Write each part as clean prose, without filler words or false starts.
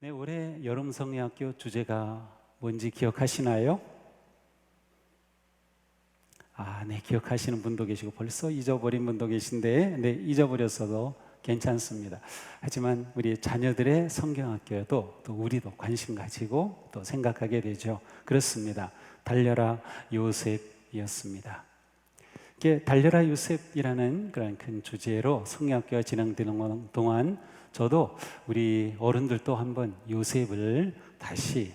네, 올해 여름 성리학교 주제가 뭔지 기억하시나요? 네, 기억하시는 분도 계시고 벌써 잊어버린 분도 계신데, 네, 잊어버렸어도 괜찮습니다. 하지만 우리 자녀들의 성경학교에도 또 우리도 관심 가지고 또 생각하게 되죠. 그렇습니다. 달려라 요셉이었습니다. 이게 달려라 요셉이라는 그런 큰 주제로 성경학교가 진행되는 동안 저도 우리 어른들도 한번 요셉을 다시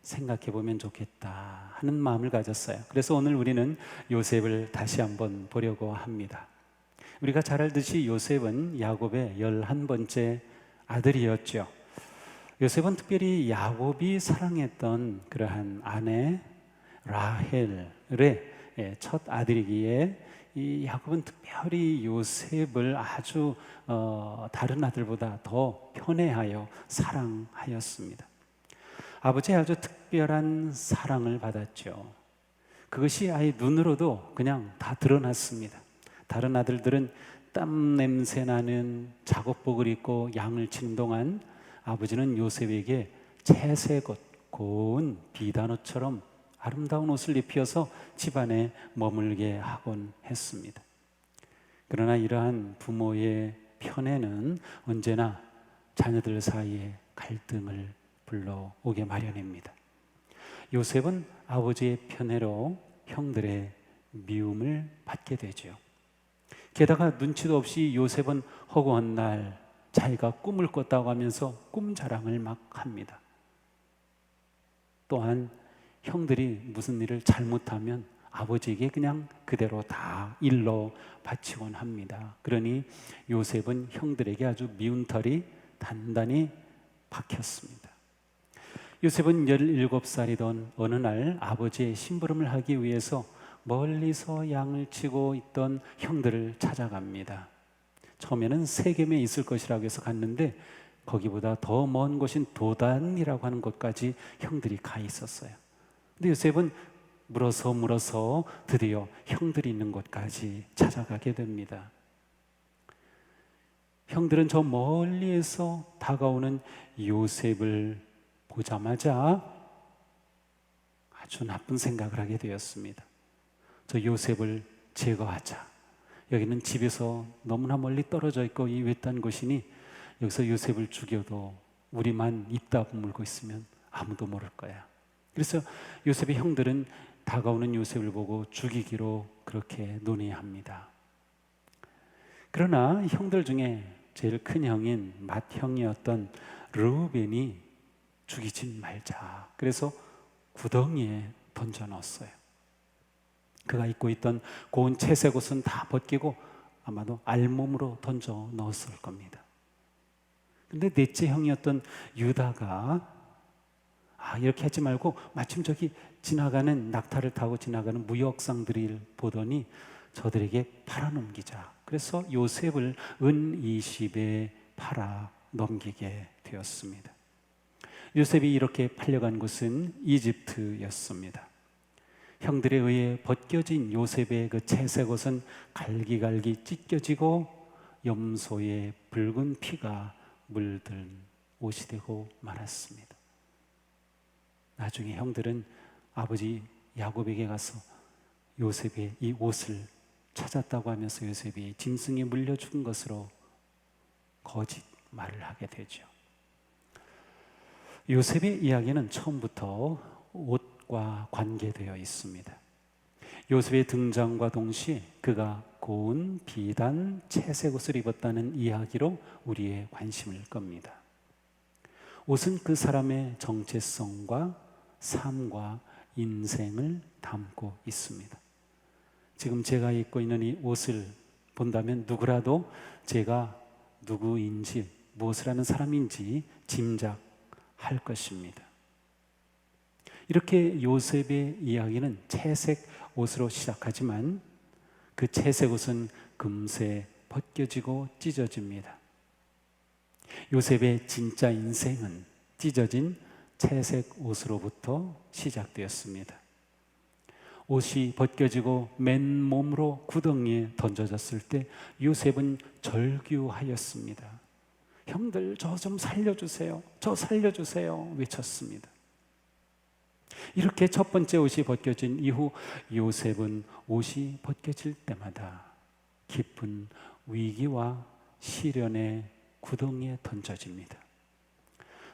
생각해 보면 좋겠다 하는 마음을 가졌어요. 그래서 오늘 우리는 요셉을 다시 한번 보려고 합니다. 우리가 잘 알듯이 요셉은 야곱의 11번째 아들이었죠. 요셉은 특별히 야곱이 사랑했던 그러한 아내 라헬의 첫 아들이기에 이 야곱은 특별히 요셉을 아주 다른 아들보다 더 편애하여 사랑하였습니다. 아버지의 아주 특별한 사랑을 받았죠. 그것이 아예 눈으로도 그냥 다 드러났습니다. 다른 아들들은 땀 냄새 나는 작업복을 입고 양을 치는 동안 아버지는 요셉에게 채색 옷, 고운 비단옷처럼 아름다운 옷을 입혀서 집안에 머물게 하곤 했습니다. 그러나 이러한 부모의 편애는 언제나 자녀들 사이에 갈등을 불러오게 마련입니다. 요셉은 아버지의 편애로 형들의 미움을 받게 되죠. 게다가 눈치도 없이 요셉은 허구한 날 자기가 꿈을 꿨다고 하면서 꿈 자랑을 막 합니다. 또한 형들이 무슨 일을 잘못하면 아버지에게 그냥 그대로 다 일러 바치곤 합니다. 그러니 요셉은 형들에게 아주 미운 털이 단단히 박혔습니다. 요셉은 17살이던 어느 날 아버지의 심부름을 하기 위해서 멀리서 양을 치고 있던 형들을 찾아갑니다. 처음에는 세겜에 있을 것이라고 해서 갔는데 거기보다 더 먼 곳인 도단이라고 하는 곳까지 형들이 가 있었어요. 근데 요셉은 물어서 드디어 형들이 있는 곳까지 찾아가게 됩니다. 형들은 저 멀리에서 다가오는 요셉을 보자마자 아주 나쁜 생각을 하게 되었습니다. 저 요셉을 제거하자. 여기는 집에서 너무나 멀리 떨어져 있고 이 외딴 곳이니 여기서 요셉을 죽여도 우리만 입 다물고 있으면 아무도 모를 거야. 그래서 요셉의 형들은 다가오는 요셉을 보고 죽이기로 그렇게 논의합니다. 그러나 형들 중에 제일 큰 형인 맏형이었던 르우벤이 죽이지 말자. 그래서 구덩이에 던져 넣었어요. 그가 입고 있던 고운 채색 옷은 다 벗기고 아마도 알몸으로 던져 넣었을 겁니다. 근데 넷째 형이었던 유다가 이렇게 하지 말고 마침 저기 지나가는 낙타를 타고 지나가는 무역상들을 보더니 저들에게 팔아넘기자. 그래서 요셉을 은 20에 팔아 넘기게 되었습니다. 요셉이 이렇게 팔려간 곳은 이집트였습니다. 형들에 의해 벗겨진 요셉의 그 채색 옷은 갈기갈기 찢겨지고 염소의 붉은 피가 물든 옷이 되고 말았습니다. 나중에 형들은 아버지 야곱에게 가서 요셉의 이 옷을 찾았다고 하면서 요셉이 짐승에 물려 죽은 것으로 거짓말을 하게 되죠. 요셉의 이야기는 처음부터 옷과 관계되어 있습니다. 요셉의 등장과 동시에 그가 고운 비단 채색 옷을 입었다는 이야기로 우리의 관심을 끕니다. 옷은 그 사람의 정체성과 삶과 인생을 담고 있습니다. 지금 제가 입고 있는 이 옷을 본다면 누구라도 제가 누구인지 무엇을 하는 사람인지 짐작할 것입니다. 이렇게 요셉의 이야기는 채색 옷으로 시작하지만 그 채색 옷은 금세 벗겨지고 찢어집니다. 요셉의 진짜 인생은 찢어진 채색 옷으로부터 시작되었습니다. 옷이 벗겨지고 맨몸으로 구덩이에 던져졌을 때 요셉은 절규하였습니다. 형들 저 좀 살려주세요, 저 살려주세요 외쳤습니다. 이렇게 첫 번째 옷이 벗겨진 이후 요셉은 옷이 벗겨질 때마다 깊은 위기와 시련의 구덩이에 던져집니다.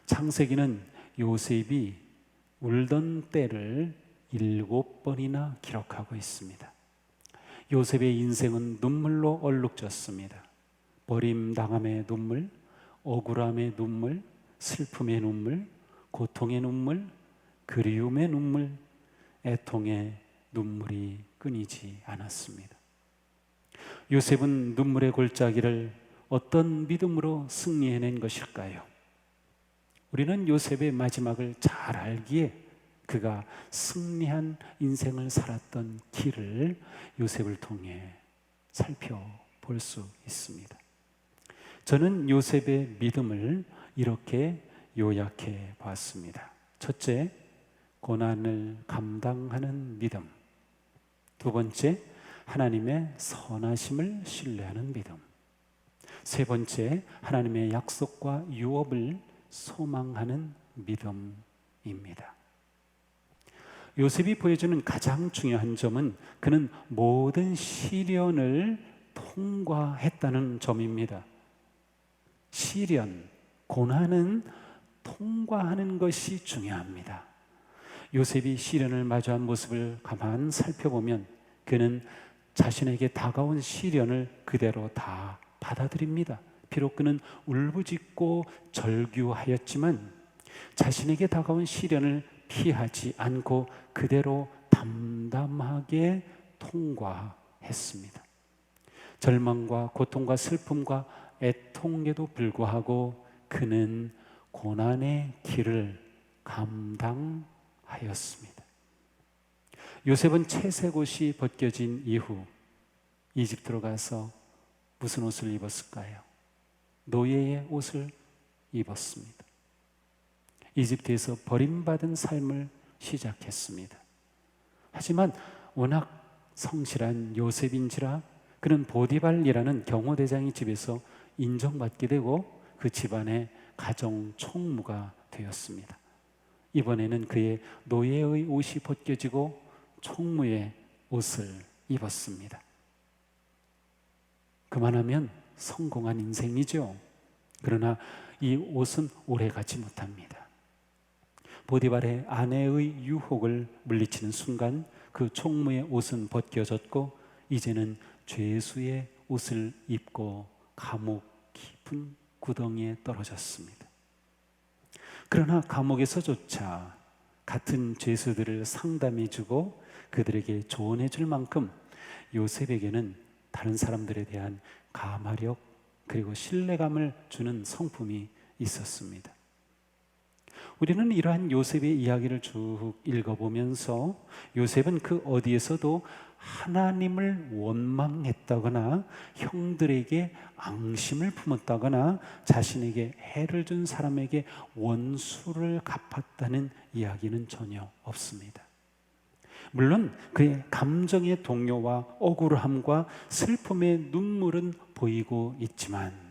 창세기는 요셉이 울던 때를 7번이나 기록하고 있습니다. 요셉의 인생은 눈물로 얼룩졌습니다. 버림당함의 눈물, 억울함의 눈물, 슬픔의 눈물, 고통의 눈물, 그리움의 눈물, 애통의 눈물이 끊이지 않았습니다. 요셉은 눈물의 골짜기를 어떤 믿음으로 승리해낸 것일까요? 우리는 요셉의 마지막을 잘 알기에 그가 승리한 인생을 살았던 길을 요셉을 통해 살펴볼 수 있습니다. 저는 요셉의 믿음을 이렇게 요약해 봤습니다. 첫째, 고난을 감당하는 믿음. 두 번째, 하나님의 선하심을 신뢰하는 믿음. 세 번째, 하나님의 약속과 유업을 소망하는 믿음입니다. 요셉이 보여주는 가장 중요한 점은 그는 모든 시련을 통과했다는 점입니다. 시련, 고난은 통과하는 것이 중요합니다. 요셉이 시련을 마주한 모습을 가만 살펴보면 그는 자신에게 다가온 시련을 그대로 다 받아들입니다. 비록 그는 울부짖고 절규하였지만 자신에게 다가온 시련을 피하지 않고 그대로 담담하게 통과했습니다. 절망과 고통과 슬픔과 애통에도 불구하고 그는 고난의 길을 감당하였습니다. 요셉은 채색옷이 벗겨진 이후 이집트로 가서 무슨 옷을 입었을까요? 노예의 옷을 입었습니다. 이집트에서 버림받은 삶을 시작했습니다. 하지만 워낙 성실한 요셉인지라 그는 보디발이라는 경호대장의 집에서 인정받게 되고 그 집안의 가정 총무가 되었습니다. 이번에는 그의 노예의 옷이 벗겨지고 총무의 옷을 입었습니다. 그만하면 성공한 인생이죠. 그러나 이 옷은 오래가지 못합니다. 보디발의 아내의 유혹을 물리치는 순간 그 총무의 옷은 벗겨졌고 이제는 죄수의 옷을 입고 감옥 깊은 구덩이에 떨어졌습니다. 그러나 감옥에서조차 같은 죄수들을 상담해주고 그들에게 조언해줄 만큼 요셉에게는 다른 사람들에 대한 가마력 그리고 신뢰감을 주는 성품이 있었습니다. 우리는 이러한 요셉의 이야기를 쭉 읽어보면서 요셉은 그 어디에서도 하나님을 원망했다거나 형들에게 앙심을 품었다거나 자신에게 해를 준 사람에게 원수를 갚았다는 이야기는 전혀 없습니다. 물론 그의 감정의 동요와 억울함과 슬픔의 눈물은 보이고 있지만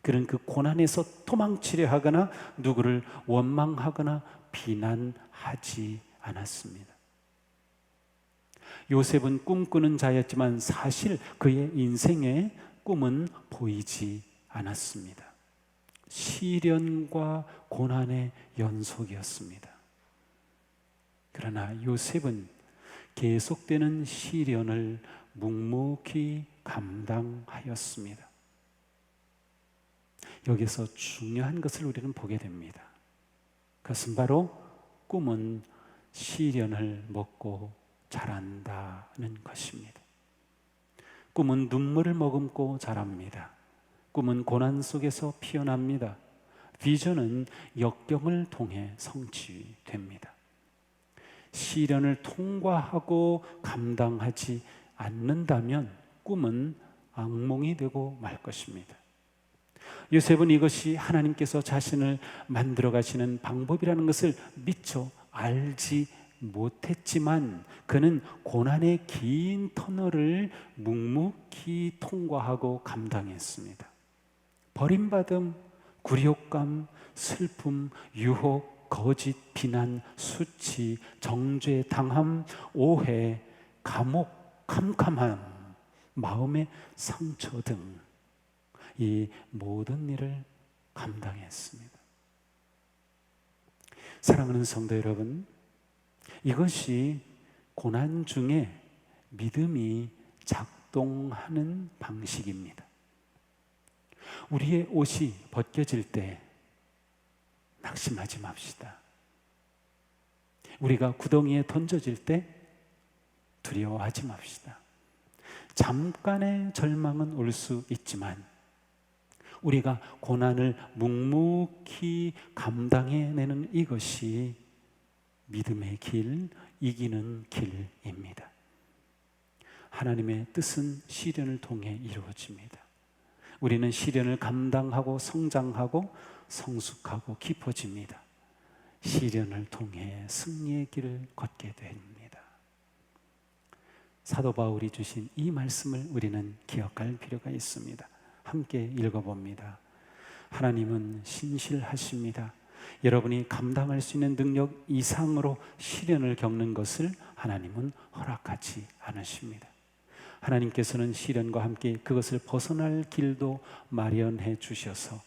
그는 그 고난에서 도망치려 하거나 누구를 원망하거나 비난하지 않았습니다. 요셉은 꿈꾸는 자였지만 사실 그의 인생에 꿈은 보이지 않았습니다. 시련과 고난의 연속이었습니다. 그러나 요셉은 계속되는 시련을 묵묵히 감당하였습니다. 여기서 중요한 것을 우리는 보게 됩니다. 그것은 바로 꿈은 시련을 먹고 자란다는 것입니다. 꿈은 눈물을 머금고 자랍니다. 꿈은 고난 속에서 피어납니다. 비전은 역경을 통해 성취됩니다. 시련을 통과하고 감당하지 않는다면 꿈은 악몽이 되고 말 것입니다. 요셉은 이것이 하나님께서 자신을 만들어 가시는 방법이라는 것을 미처 알지 못했지만 그는 고난의 긴 터널을 묵묵히 통과하고 감당했습니다. 버림받음, 굴욕감, 슬픔, 유혹, 거짓, 비난, 수치, 정죄, 당함, 오해, 감옥, 캄캄함, 마음의 상처 등 이 모든 일을 감당했습니다. 사랑하는 성도 여러분, 이것이 고난 중에 믿음이 작동하는 방식입니다. 우리의 옷이 벗겨질 때 낙심하지 맙시다. 우리가 구덩이에 던져질 때 두려워하지 맙시다. 잠깐의 절망은 올 수 있지만 우리가 고난을 묵묵히 감당해내는 이것이 믿음의 길, 이기는 길입니다. 하나님의 뜻은 시련을 통해 이루어집니다. 우리는 시련을 감당하고 성장하고 성숙하고 깊어집니다. 시련을 통해 승리의 길을 걷게 됩니다. 사도 바울이 주신 이 말씀을 우리는 기억할 필요가 있습니다. 함께 읽어봅니다. 하나님은 신실하십니다. 여러분이 감당할 수 있는 능력 이상으로 시련을 겪는 것을 하나님은 허락하지 않으십니다. 하나님께서는 시련과 함께 그것을 벗어날 길도 마련해 주셔서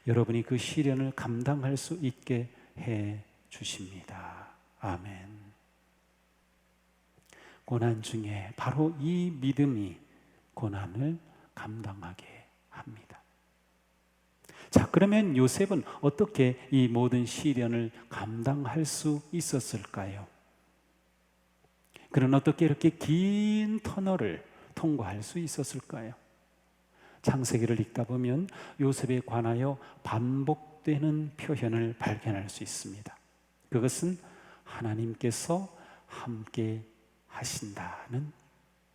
여러분이 그 시련을 감당할 수 있게 해 주십니다. 아멘. 고난 중에 바로 이 믿음이 고난을 감당하게 합니다. 자, 그러면 요셉은 어떻게 이 모든 시련을 감당할 수 있었을까요? 그는 어떻게 이렇게 긴 터널을 통과할 수 있었을까요? 창세기를 읽다 보면 요셉에 관하여 반복되는 표현을 발견할 수 있습니다. 그것은 하나님께서 함께 하신다는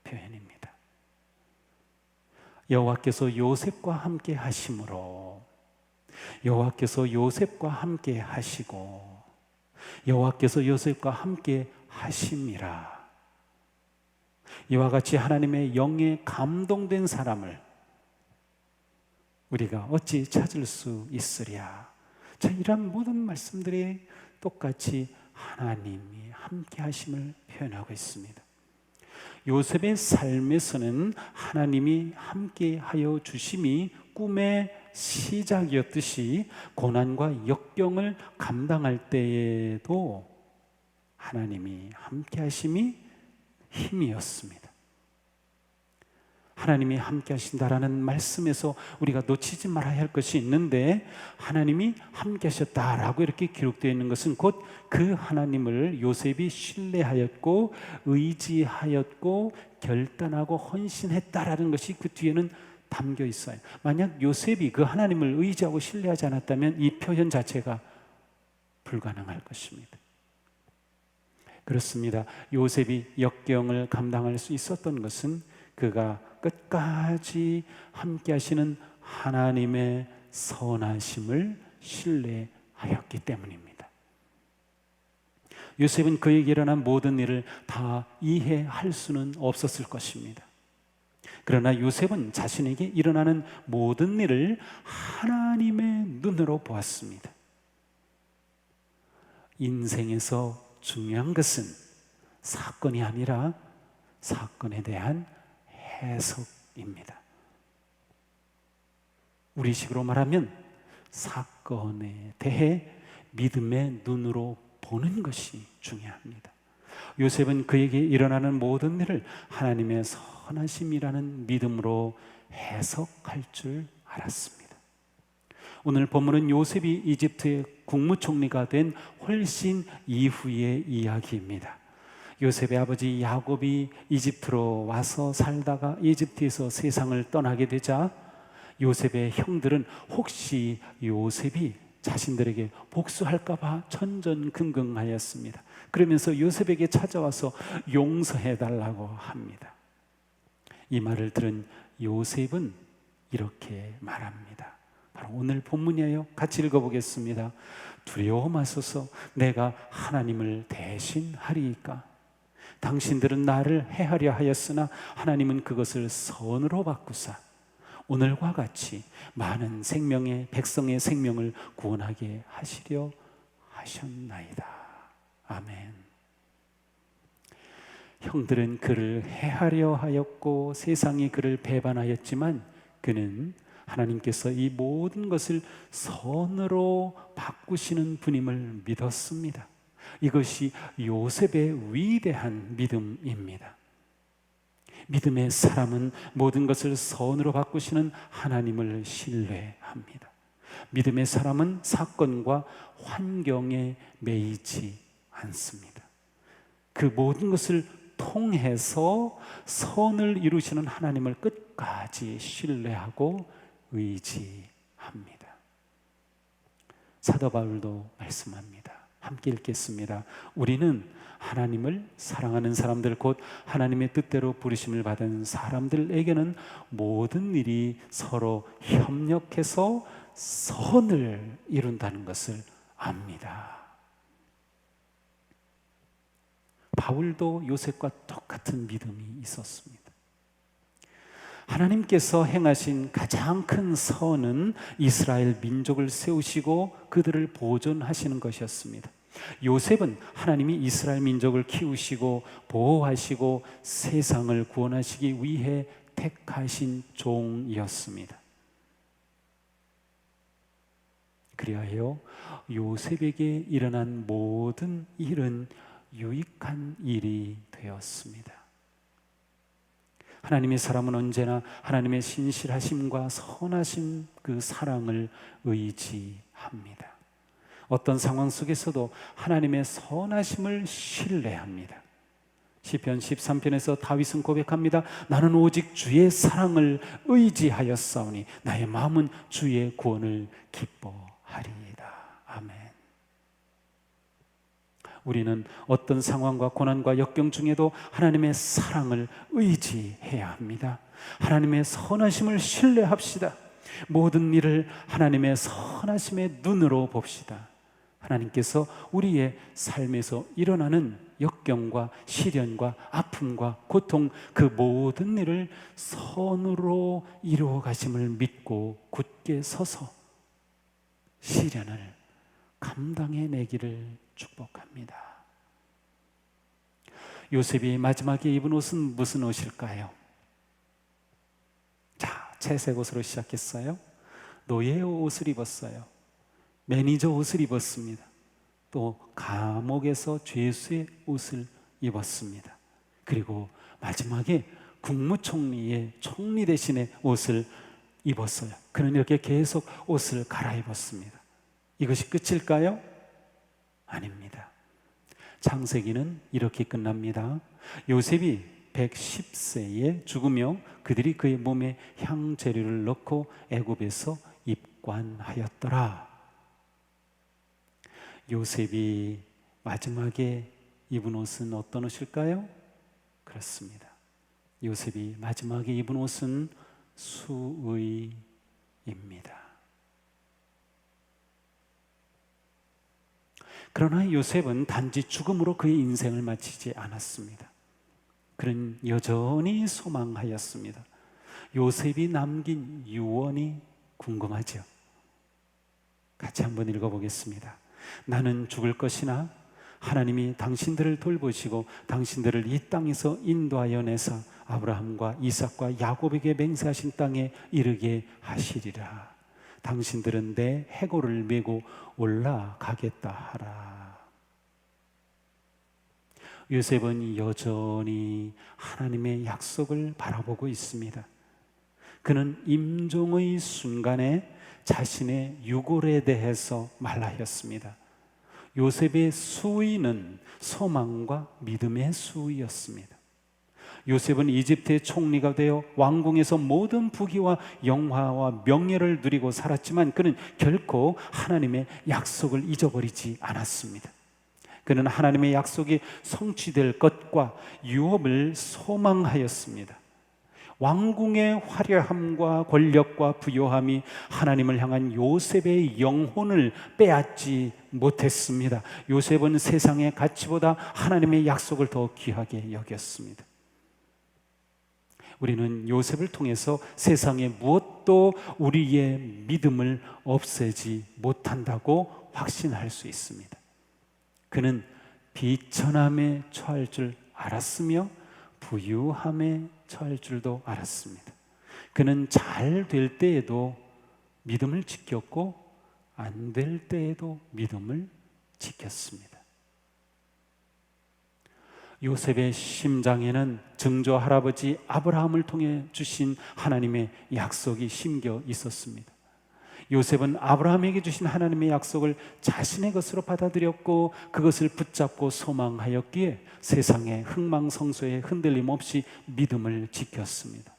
표현입니다. 여호와께서 요셉과 함께 하심으로, 여호와께서 요셉과 함께 하시고 여호와께서 요셉과 함께 하심이라. 이와 같이 하나님의 영에 감동된 사람을 우리가 어찌 찾을 수 있으랴. 자, 이런 모든 말씀들이 똑같이 하나님이 함께 하심을 표현하고 있습니다. 요셉의 삶에서는 하나님이 함께 하여 주심이 꿈의 시작이었듯이 고난과 역경을 감당할 때에도 하나님이 함께 하심이 힘이었습니다. 하나님이 함께 하신다라는 말씀에서 우리가 놓치지 말아야 할 것이 있는데, 하나님이 함께 하셨다라고 이렇게 기록되어 있는 것은 곧 그 하나님을 요셉이 신뢰하였고 의지하였고 결단하고 헌신했다라는 것이 그 뒤에는 담겨 있어요. 만약 요셉이 그 하나님을 의지하고 신뢰하지 않았다면 이 표현 자체가 불가능할 것입니다. 그렇습니다. 요셉이 역경을 감당할 수 있었던 것은 그가 끝까지 함께 하시는 하나님의 선하심을 신뢰하였기 때문입니다. 요셉은 그에게 일어난 모든 일을 다 이해할 수는 없었을 것입니다. 그러나 요셉은 자신에게 일어나는 모든 일을 하나님의 눈으로 보았습니다. 인생에서 중요한 것은 사건이 아니라 사건에 대한 해석입니다. 우리식으로 말하면 사건에 대해 믿음의 눈으로 보는 것이 중요합니다. 요셉은 그에게 일어나는 모든 일을 하나님의 선하심이라는 믿음으로 해석할 줄 알았습니다. 오늘 본문은 요셉이 이집트의 국무총리가 된 훨씬 이후의 이야기입니다. 요셉의 아버지 야곱이 이집트로 와서 살다가 이집트에서 세상을 떠나게 되자 요셉의 형들은 혹시 요셉이 자신들에게 복수할까 봐 천전긍긍하였습니다. 그러면서 요셉에게 찾아와서 용서해달라고 합니다. 이 말을 들은 요셉은 이렇게 말합니다. 바로 오늘 본문이에요. 같이 읽어보겠습니다. 두려워 마소서, 내가 하나님을 대신하리이까. 당신들은 나를 해하려 하였으나 하나님은 그것을 선으로 바꾸사 오늘과 같이 많은 생명의 백성의 생명을 구원하게 하시려 하셨나이다. 아멘. 형들은 그를 해하려 하였고 세상이 그를 배반하였지만 그는 하나님께서 이 모든 것을 선으로 바꾸시는 분임을 믿었습니다. 이것이 요셉의 위대한 믿음입니다. 믿음의 사람은 모든 것을 선으로 바꾸시는 하나님을 신뢰합니다. 믿음의 사람은 사건과 환경에 매이지 않습니다. 그 모든 것을 통해서 선을 이루시는 하나님을 끝까지 신뢰하고 의지합니다. 사도 바울도 말씀합니다. 함께 읽겠습니다. 우리는 하나님을 사랑하는 사람들, 곧 하나님의 뜻대로 부르심을 받은 사람들에게는 모든 일이 서로 협력해서 선을 이룬다는 것을 압니다. 바울도 요셉과 똑같은 믿음이 있었습니다. 하나님께서 행하신 가장 큰 선은 이스라엘 민족을 세우시고 그들을 보존하시는 것이었습니다. 요셉은 하나님이 이스라엘 민족을 키우시고 보호하시고 세상을 구원하시기 위해 택하신 종이었습니다. 그리하여 요셉에게 일어난 모든 일은 유익한 일이 되었습니다. 하나님의 사람은 언제나 하나님의 신실하심과 선하심, 그 사랑을 의지합니다. 어떤 상황 속에서도 하나님의 선하심을 신뢰합니다. 시편 13편에서 다윗은 고백합니다. 나는 오직 주의 사랑을 의지하였사오니 나의 마음은 주의 구원을 기뻐하리이다. 아멘. 우리는 어떤 상황과 고난과 역경 중에도 하나님의 사랑을 의지해야 합니다. 하나님의 선하심을 신뢰합시다. 모든 일을 하나님의 선하심의 눈으로 봅시다. 하나님께서 우리의 삶에서 일어나는 역경과 시련과 아픔과 고통, 그 모든 일을 선으로 이루어 가심을 믿고 굳게 서서 시련을 감당해내기를 축복합니다. 요셉이 마지막에 입은 옷은 무슨 옷일까요? 자, 채색 옷으로 시작했어요. 노예 옷을 입었어요. 매니저 옷을 입었습니다. 또 감옥에서 죄수의 옷을 입었습니다. 그리고 마지막에 국무총리의 총리 대신의 옷을 입었어요. 그는 이렇게 계속 옷을 갈아입었습니다. 이것이 끝일까요? 아닙니다. 창세기는 이렇게 끝납니다. 요셉이 110세에 죽으며 그들이 그의 몸에 향재료를 넣고 애굽에서 입관하였더라. 요셉이 마지막에 입은 옷은 어떤 옷일까요? 그렇습니다. 요셉이 마지막에 입은 옷은 수의입니다. 그러나 요셉은 단지 죽음으로 그의 인생을 마치지 않았습니다. 그는 여전히 소망하였습니다. 요셉이 남긴 유언이 궁금하죠? 같이 한번 읽어보겠습니다. 나는 죽을 것이나 하나님이 당신들을 돌보시고 당신들을 이 땅에서 인도하여 내사 아브라함과 이삭과 야곱에게 맹세하신 땅에 이르게 하시리라. 당신들은 내 해골을 메고 올라가겠다 하라. 요셉은 여전히 하나님의 약속을 바라보고 있습니다. 그는 임종의 순간에 자신의 유골에 대해서 말하였습니다. 요셉의 수위는 소망과 믿음의 수위였습니다. 요셉은 이집트의 총리가 되어 왕궁에서 모든 부귀와 영화와 명예를 누리고 살았지만 그는 결코 하나님의 약속을 잊어버리지 않았습니다. 그는 하나님의 약속이 성취될 것과 유업을 소망하였습니다. 왕궁의 화려함과 권력과 부요함이 하나님을 향한 요셉의 영혼을 빼앗지 못했습니다. 요셉은 세상의 가치보다 하나님의 약속을 더 귀하게 여겼습니다. 우리는 요셉을 통해서 세상의 무엇도 우리의 믿음을 없애지 못한다고 확신할 수 있습니다. 그는 비천함에 처할 줄 알았으며 부유함에 처할 줄도 알았습니다. 그는 잘 될 때에도 믿음을 지켰고 안 될 때에도 믿음을 지켰습니다. 요셉의 심장에는 증조 할아버지 아브라함을 통해 주신 하나님의 약속이 심겨 있었습니다. 요셉은 아브라함에게 주신 하나님의 약속을 자신의 것으로 받아들였고 그것을 붙잡고 소망하였기에 세상의 흥망성쇠에 흔들림 없이 믿음을 지켰습니다.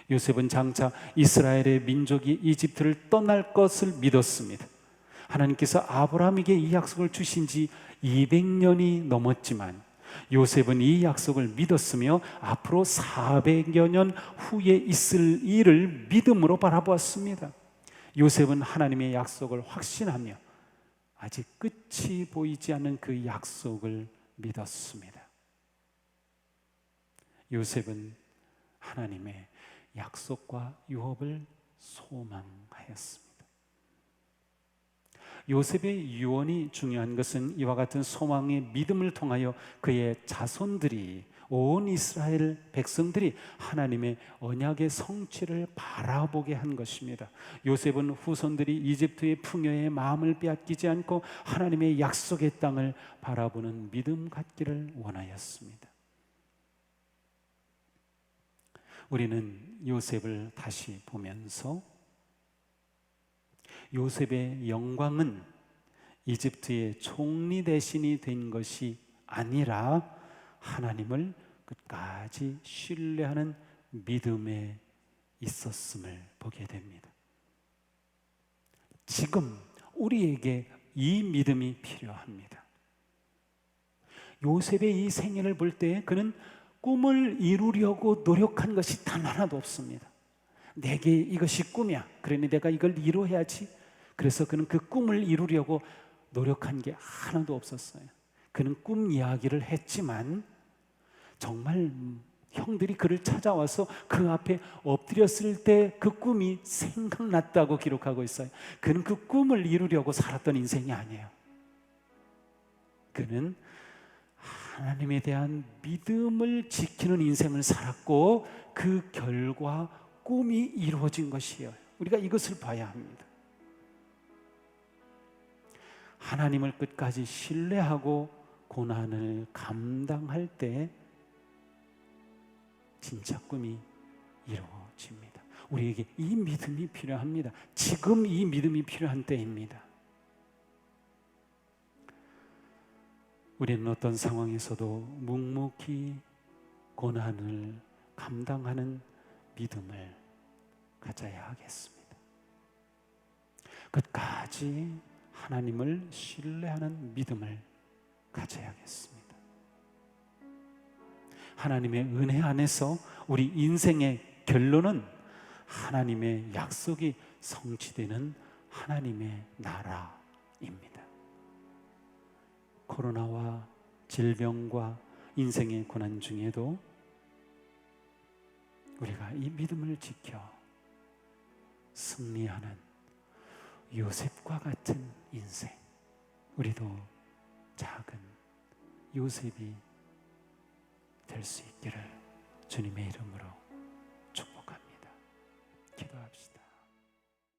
요셉은 장차 이스라엘의 민족이 이집트를 떠날 것을 믿었습니다. 하나님께서 아브라함에게 이 약속을 주신 지 200년이 넘었지만 요셉은 이 약속을 믿었으며 앞으로 400여 년 후에 있을 일을 믿음으로 바라보았습니다. 요셉은 하나님의 약속을 확신하며 아직 끝이 보이지 않는 그 약속을 믿었습니다. 요셉은 하나님의 약속과 유업을 소망하였습니다. 요셉의 유언이 중요한 것은 이와 같은 소망의 믿음을 통하여 그의 자손들이, 온 이스라엘 백성들이 하나님의 언약의 성취를 바라보게 한 것입니다. 요셉은 후손들이 이집트의 풍요에 마음을 빼앗기지 않고 하나님의 약속의 땅을 바라보는 믿음 갖기를 원하였습니다. 우리는 요셉을 다시 보면서 요셉의 영광은 이집트의 총리 대신이 된 것이 아니라 하나님을 끝까지 신뢰하는 믿음에 있었음을 보게 됩니다. 지금 우리에게 이 믿음이 필요합니다. 요셉의 이 생애를 볼 때 그는 꿈을 이루려고 노력한 것이 단 하나도 없습니다. 내게 이것이 꿈이야. 그러니 내가 이걸 이루어야지. 그래서 그는 그 꿈을 이루려고 노력한 게 하나도 없었어요. 그는 꿈 이야기를 했지만 정말 형들이 그를 찾아와서 그 앞에 엎드렸을 때 그 꿈이 생각났다고 기록하고 있어요. 그는 그 꿈을 이루려고 살았던 인생이 아니에요. 그는 하나님에 대한 믿음을 지키는 인생을 살았고 그 결과 꿈이 이루어진 것이에요. 우리가 이것을 봐야 합니다. 하나님을 끝까지 신뢰하고 고난을 감당할 때 진짜 꿈이 이루어집니다. 우리에게 이 믿음이 필요합니다. 지금 이 믿음이 필요한 때입니다. 우리는 어떤 상황에서도 묵묵히 고난을 감당하는 믿음을 가져야 하겠습니다. 끝까지 하나님을 신뢰하는 믿음을 가져야겠습니다. 하나님의 은혜 안에서 우리 인생의 결론은 하나님의 약속이 성취되는 하나님의 나라입니다. 코로나와 질병과 인생의 고난 중에도 우리가 이 믿음을 지켜 승리하는 요셉과 같은 인생, 우리도 작은 요셉이 될 수 있기를 주님의 이름으로 축복합니다. 기도합시다.